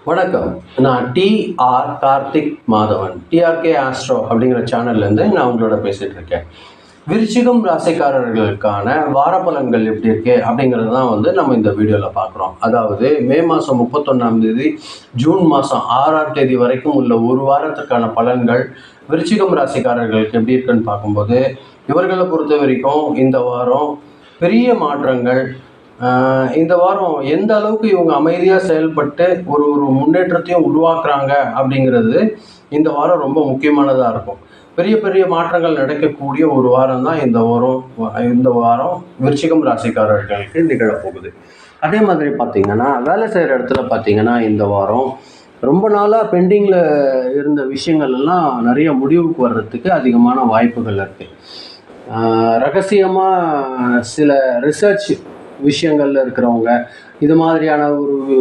வணக்கம். நான் TR Karthik Madhavan. TRK astro அப்படிங்கிற சேனல்லேருந்து நான் உங்களோட பேசிகிட்டு இருக்கேன். விருச்சிகம் ராசிக்காரர்களுக்கான வாரப்பலன்கள் எப்படி இருக்கு அப்படிங்கிறது தான் நம்ம இந்த வீடியோவில் பார்க்குறோம். அதாவது மே மாதம் 31ஆம் தேதி ஜூன் மாதம் 6ஆம் தேதி வரைக்கும் உள்ள ஒரு வாரத்திற்கான பலன்கள் விருச்சிகம் ராசிக்காரர்களுக்கு எப்படி இருக்குன்னு பார்க்கும்போது, இவர்களை பொறுத்த வரைக்கும் இந்த வாரம் பெரிய மாற்றங்கள். இந்த வாரம் எந்த அளவுக்கு இவங்க அமைதியாக செயல்பட்டு ஒரு ஒரு முன்னேற்றத்தையும் உருவாக்குறாங்க அப்படிங்கிறது இந்த வாரம் ரொம்ப முக்கியமானதாக இருக்கும். பெரிய பெரிய மாற்றங்கள் நடக்கக்கூடிய ஒரு வாரம் தான் இந்த வாரம் விருச்சிகம் ராசிக்காரர்களுக்கு நிகழப்போகுது. அதே மாதிரி பார்த்திங்கன்னா வேலை செய்கிற இடத்துல பார்த்திங்கன்னா இந்த வாரம் ரொம்ப நாளாக பெண்டிங்கில் இருந்த விஷயங்கள் எல்லாம் நிறைய முடிவுக்கு வர்றதுக்கு அதிகமான வாய்ப்புகள் இருக்குது. ரகசியமாக சில ரிசர்ச் விஷயங்களில் இருக்கிறவங்க, இது மாதிரியான ஒரு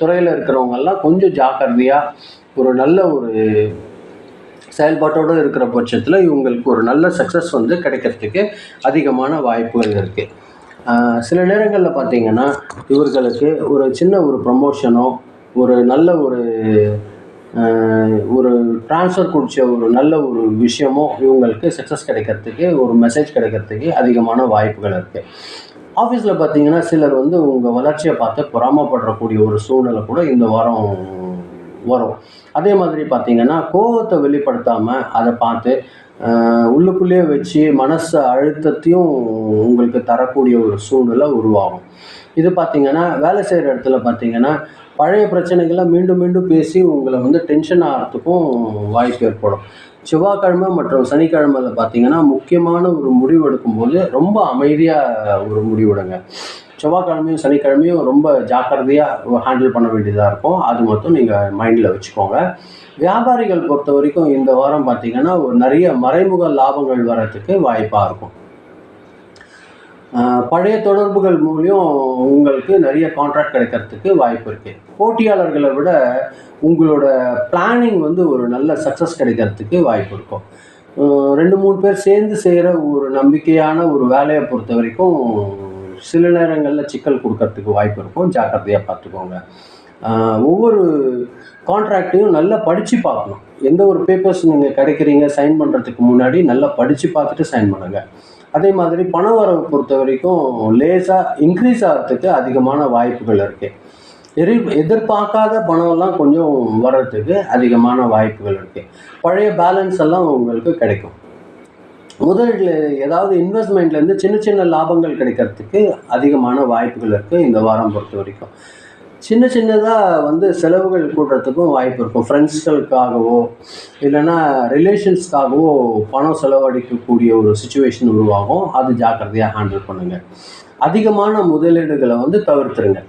துறையில் இருக்கிறவங்கெல்லாம் கொஞ்சம் ஜாக்கிரதையாக ஒரு நல்ல ஒரு செயல்பாட்டோடு இருக்கிற பட்சத்தில் இவங்களுக்கு ஒரு நல்ல சக்ஸஸ் கிடைக்கிறதுக்கு அதிகமான வாய்ப்புகள் இருக்குது. சில நேரங்களில் பார்த்திங்கன்னா இவர்களுக்கு ஒரு சின்ன ஒரு ப்ரமோஷனோ ஒரு நல்ல ஒரு ட்ரான்ஸ்ஃபர் குடித்த ஒரு நல்ல ஒரு விஷயமோ இவங்களுக்கு சக்ஸஸ் கிடைக்கிறதுக்கு, ஒரு மெசேஜ் கிடைக்கிறதுக்கு அதிகமான வாய்ப்புகள் இருக்குது. ஆஃபீஸில் பார்த்தீங்கன்னா சிலர் உங்கள் வளர்ச்சியை பார்த்து பொறாமப்படக்கூடிய ஒரு சூழ்நிலை கூட இந்த வாரம் வரும். அதே மாதிரி பார்த்தீங்கன்னா கோபத்தை வெளிப்படுத்தாமல் அதை பார்த்து உள்ளுக்குள்ளேயே வச்சு மனசு அழுத்தத்தையும் உங்களுக்கு தரக்கூடிய ஒரு சூழ்நிலை உருவாகும். இது பார்த்திங்கன்னா வேலை செய்கிற இடத்துல பார்த்திங்கன்னா பழைய பிரச்சனைகளை மீண்டும் மீண்டும் பேசி உங்களை டென்ஷன் ஆகிறதுக்கும் வாய்ப்பு ஏற்படும். செவ்வாய்க்கிழமை மற்றும் சனிக்கிழமையில் பார்த்திங்கன்னா முக்கியமான ஒரு முடிவு எடுக்கும்போது ரொம்ப அமைதியாக ஒரு முடிவெடுங்க. செவ்வாய்க்கிழமையும் சனிக்கிழமையும் ரொம்ப ஜாக்கிரதையாக ஹேண்டில் பண்ண வேண்டியதாக இருக்கும். அது மட்டும் நீங்கள் மைண்டில் வச்சுக்கோங்க. வியாபாரிகள் பொறுத்த வரைக்கும் இந்த வாரம் பார்த்திங்கன்னா ஒரு நிறைய மறைமுக லாபங்கள் வர்றதுக்கு வாய்ப்பாக இருக்கும். பழைய தொடர்புகள் மூலியம் உங்களுக்கு நிறைய கான்ட்ராக்ட் கிடைக்கிறதுக்கு வாய்ப்பு இருக்குது. போட்டியாளர்களை விட உங்களோட பிளானிங் ஒரு நல்ல சக்ஸஸ் கிடைக்கிறதுக்கு வாய்ப்பு இருக்கும். 2-3 பேர் சேர்ந்து செய்கிற ஒரு நம்பிக்கையான ஒரு வேலையை பொறுத்த வரைக்கும் சில நேரங்களில் சிக்கல் கொடுக்கறதுக்கு வாய்ப்பு இருக்கும். ஜாக்கிரதையாக பார்த்துக்கோங்க. ஒவ்வொரு கான்ட்ராக்டையும் நல்லா படித்து பார்க்கணும். எந்த ஒரு பேப்பர்ஸ் நீங்கள் கிடைக்கிறீங்க சைன் பண்ணுறதுக்கு முன்னாடி நல்லா படித்து பார்த்துட்டு சைன் பண்ணுங்கள். அதே மாதிரி பண வரவை பொறுத்த வரைக்கும் லேசாக இன்க்ரீஸ் ஆகிறதுக்கு அதிகமான வாய்ப்புகள் இருக்குது. எதிர்பார்க்காத பணம்லாம் கொஞ்சம் வர்றதுக்கு அதிகமான வாய்ப்புகள் இருக்குது. பழைய பேலன்ஸ் எல்லாம் உங்களுக்கு கிடைக்கும். முதலீட்டில் ஏதாவது இன்வெஸ்ட்மெண்ட்லேருந்து சின்ன சின்ன லாபங்கள் கிடைக்கிறதுக்கு அதிகமான வாய்ப்புகள் இருக்குது இந்த வாரம் பொறுத்த வரைக்கும். சின்ன சின்னதாக செலவுகள் கூடுறதுக்கும் வாய்ப்பு இருக்கும். ஃப்ரெண்ட்ஸ்களுக்காகவோ இல்லைன்னா ரிலேஷன்ஸ்க்காகவோ பணம் செலவழிக்கக்கூடிய ஒரு சுச்சுவேஷன் உருவாகும். அது ஜாக்கிரதையாக ஹேண்டில் பண்ணுங்கள். அதிகமான முதலீடுகளை தவிர்த்துருங்க.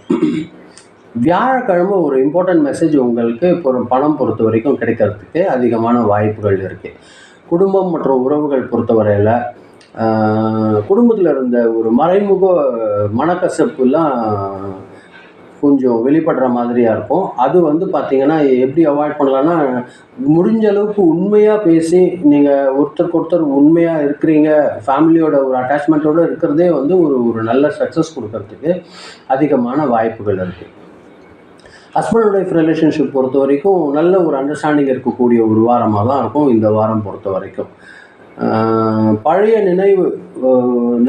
வியாழக்கிழமை ஒரு இம்பார்ட்டன்ட் மெசேஜ் உங்களுக்கு பணம் பொறுத்த வரைக்கும் கிடைக்கிறதுக்கு அதிகமான வாய்ப்புகள் இருக்குது. குடும்பம் மற்றும் உறவுகள் பொறுத்தவரையில் குடும்பத்தில் இருந்த ஒரு மறைமுக மனக்கசப்புலாம் கொஞ்சம் வெளிப்படுற மாதிரியாக இருக்கும். அது பார்த்திங்கன்னா எப்படி அவாய்ட் பண்ணலான்னா, முடிஞ்ச அளவுக்கு உண்மையாக பேசி நீங்கள் ஒருத்தருக்கு ஒருத்தர் உண்மையாக இருக்கிறீங்க, ஃபேமிலியோட ஒரு அட்டாச்மெண்ட்டோடு இருக்கிறதே ஒரு நல்ல சக்ஸஸ் கொடுக்கறதுக்கு அதிகமான வாய்ப்புகள் இருக்குது. ஹஸ்பண்ட் அண்ட் ஒய்ஃப் ரிலேஷன்ஷிப் பொறுத்த வரைக்கும் நல்ல ஒரு அண்டர்ஸ்டாண்டிங் இருக்கக்கூடிய ஒரு வாரமாக தான் இருக்கும் இந்த வாரம் பொறுத்த வரைக்கும். பழைய நினைவு,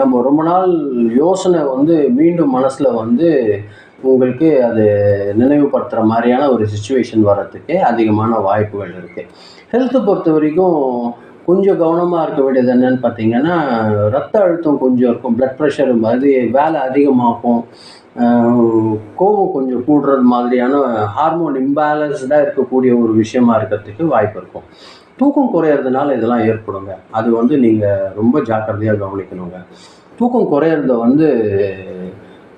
நம்ம ரொம்ப நாள் யோசனை மீண்டும் மனசில் உங்களுக்கு அது நினைவுபடுத்துகிற மாதிரியான ஒரு சிச்சுவேஷன் வர்றதுக்கு அதிகமான வாய்ப்புகள் இருக்குது. ஹெல்த்தை பொறுத்த வரைக்கும் கொஞ்சம் கவனமாக இருக்க வேண்டியது என்னன்னு பார்த்தீங்கன்னா, ரத்த அழுத்தம் கொஞ்சம் இருக்கும், ப்ளட் ப்ரெஷர் மாதிரி வேலை அதிகமாகும், கோபம் கொஞ்சம் கூடுறது மாதிரியான ஹார்மோன் இம்பேலன்ஸ்டாக இருக்கக்கூடிய ஒரு விஷயமா இருக்கிறதுக்கு வாய்ப்பு இருக்கும். தூக்கம் குறையிறதுனால இதெல்லாம் ஏற்படுங்க. அது நீங்கள் ரொம்ப ஜாக்கிரதையாக கவனிக்கணுங்க. தூக்கம் குறையிறத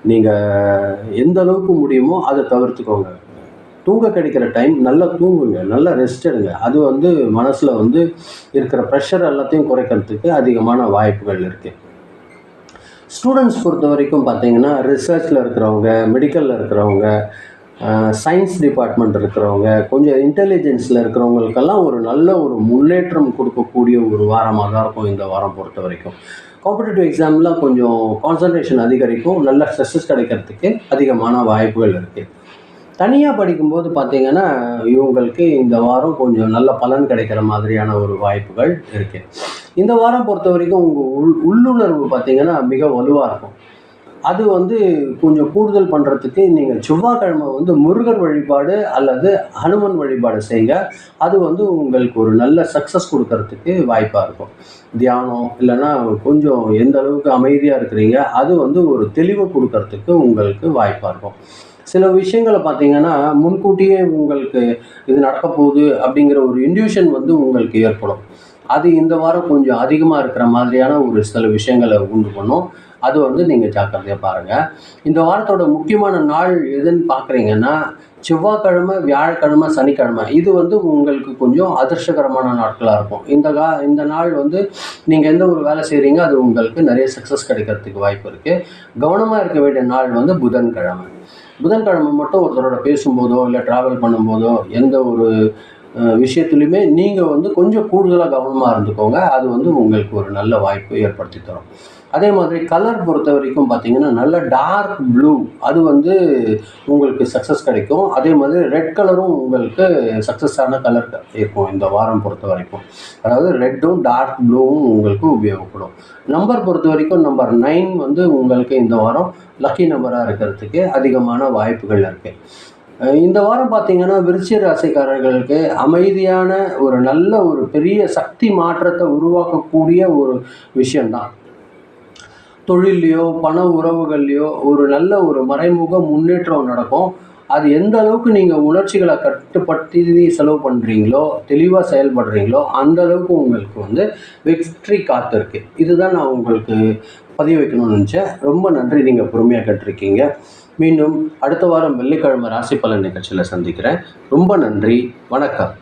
நீங்கள் எந்த அளவுக்கு முடியுமோ அதை தவிர்த்துக்கோங்க. தூங்க கிடைக்கிற டைம் நல்லா தூங்குங்க, நல்லா ரெஸ்ட் எடுங்க. அது மனசில் இருக்கிற ப்ரெஷர் எல்லாத்தையும் குறைக்கிறதுக்கு அதிகமான வாய்ப்புகள் இருக்குது. ஸ்டூடெண்ட்ஸ் பொறுத்த வரைக்கும் பார்த்தீங்கன்னா ரிசர்ச்சில் இருக்கிறவங்க, மெடிக்கலில் இருக்கிறவங்க, சயின்ஸ் டிபார்ட்மெண்ட் இருக்கிறவங்க, கொஞ்சம் இன்டெலிஜென்ஸில் இருக்கிறவங்களுக்கெல்லாம் ஒரு நல்ல ஒரு முன்னேற்றம் கொடுக்கக்கூடிய ஒரு வாரமாக தான் இருக்கும் இந்த வாரம் பொறுத்த வரைக்கும். காம்படிட்டிவ் எக்ஸாம்லாம் கொஞ்சம் கான்சன்ட்ரேஷன் அதிகரிக்கும், நல்ல சக்ஸஸ் கிடைக்கிறதுக்கு அதிகமான வாய்ப்புகள் இருக்குது. தனியாக படிக்கும்போது பார்த்தீங்கன்னா, இவங்களுக்கு இந்த வாரம் கொஞ்சம் நல்ல பலன் கிடைக்கிற மாதிரியான ஒரு வாய்ப்புகள் இருக்கு. இந்த வாரம் பொறுத்தவரைக்கும் உங்க உள்ளுணர்வு பார்த்தீங்கன்னா, மிக வலுவா இருக்கும். அது வந்து கொஞ்சம் கூடுதல் பண்றதுக்கு நீங்க செவ்வாய்க்கிழமை வந்து முருகர் வழிபாடு அல்லது ஹனுமன் வழிபாடு செய்யுங்க. அது வந்து உங்களுக்கு ஒரு நல்ல சக்சஸ் குடுக்கறதுக்கு வாய்ப்பா இருக்கும். தியானம் இல்லன்னா கொஞ்சம் எந்த அளவுக்கு அமைதியா இருக்கிறீங்க, அது வந்து ஒரு தெளிவு குடுக்கறதுக்கு உங்களுக்கு வாய்ப்பா இருக்கும். சில விஷயங்கள பார்த்தீங்கன்னா, முன்கூட்டியே உங்களுக்கு இது நடக்கப் போகுது அப்படிங்கிற ஒரு இன்ட்யூஷன் வந்து உங்களுக்கு ஏற்படும். அது இந்த வாரம் கொஞ்சம் அதிகமா இருக்கிற மாதிரியான ஒரு சில விஷயங்கள உண்டு பண்ணும். அது வந்து நீங்க ஜாக்கிரதையா பாருங்க. இந்த வாரத்தோட முக்கியமான நாள் எதுன்னு பார்க்குறீங்கன்னா, செவ்வாய்க்கிழமை, வியாழக்கிழமை, சனிக்கிழமை. இது வந்து உங்களுக்கு கொஞ்சம் அதிர்ஷ்டகரமான நாட்களா இருக்கும். இந்த நாள் வந்து நீங்க எந்த ஒரு வேலை செய்றீங்க, அது உங்களுக்கு நிறைய சக்சஸ் கிடைக்கிறதுக்கு வாய்ப்பு இருக்கு. கவனமா இருக்க வேண்டிய நாள் வந்து புதன்கிழமை. புதன்கிழமை மட்டும் ஒருத்தரோட பேசும்போதோ, இல்ல டிராவல் பண்ணும்போதோ, எந்த ஒரு விஷயத்துலயுமே நீங்க வந்து கொஞ்சம் கூடுதலா கவனமா இருந்துக்கோங்க. அது வந்து உங்களுக்கு ஒரு நல்ல வாய்ப்பு ஏற்படுத்தி தரும். அதே மாதிரி கலர் பொறுத்தவரைக்கும் பார்த்தீங்கன்னா, நல்ல டார்க் ப்ளூ அது வந்து உங்களுக்கு சக்சஸ் கிடைக்கும். அதே மாதிரி ரெட் கலரும் உங்களுக்கு சக்சஸான கலர் இருக்கும் இந்த வாரம் பொறுத்தவரைக்கும். அதாவது ரெட்டும், டார்க் ப்ளூவும் உங்களுக்கு உபயோகப்படும். நம்பர் பொறுத்தவரைக்கும் நம்பர் 9 வந்து உங்களுக்கு இந்த வாரம் லக்கி நம்பரா இருக்கிறதுக்கு அதிகமான வாய்ப்புகள் இருக்கு. இந்த வாரம் பார்த்தீங்கன்னா, விருச்சிக ராசிக்காரர்களுக்கு அமைதியான ஒரு நல்ல ஒரு பெரிய சக்தி மாற்றத்த உருவாக்கக்கூடிய ஒரு விஷயம் தான். தொழில்லயோ, பண உறவுகள்லயோ ஒரு நல்ல ஒரு மறைமுக முன்னேற்றம் நடக்கும். அது எந்த அளவுக்கு நீங்க உணர்ச்சிகள கட்டுப்படுத்தி செலவு பண்றீங்களோ, தெளிவா செயல்படுறீங்களோ, அந்த அளவுக்கு உங்களுக்கு வந்து வெற்றி காத்திருக்கு. இதுதான் நான் உங்களுக்கு பதிவு வைக்கணும்னு நெனச்சேன். ரொம்ப நன்றி நீங்க பொறுமையா கேட்டிருக்கீங்க. மீண்டும் அடுத்த வாரம் வெள்ளிக்கிழமை ராசி பலன் நிகழ்ச்சியில சந்திக்கிறேன். ரொம்ப நன்றி. வணக்கம்.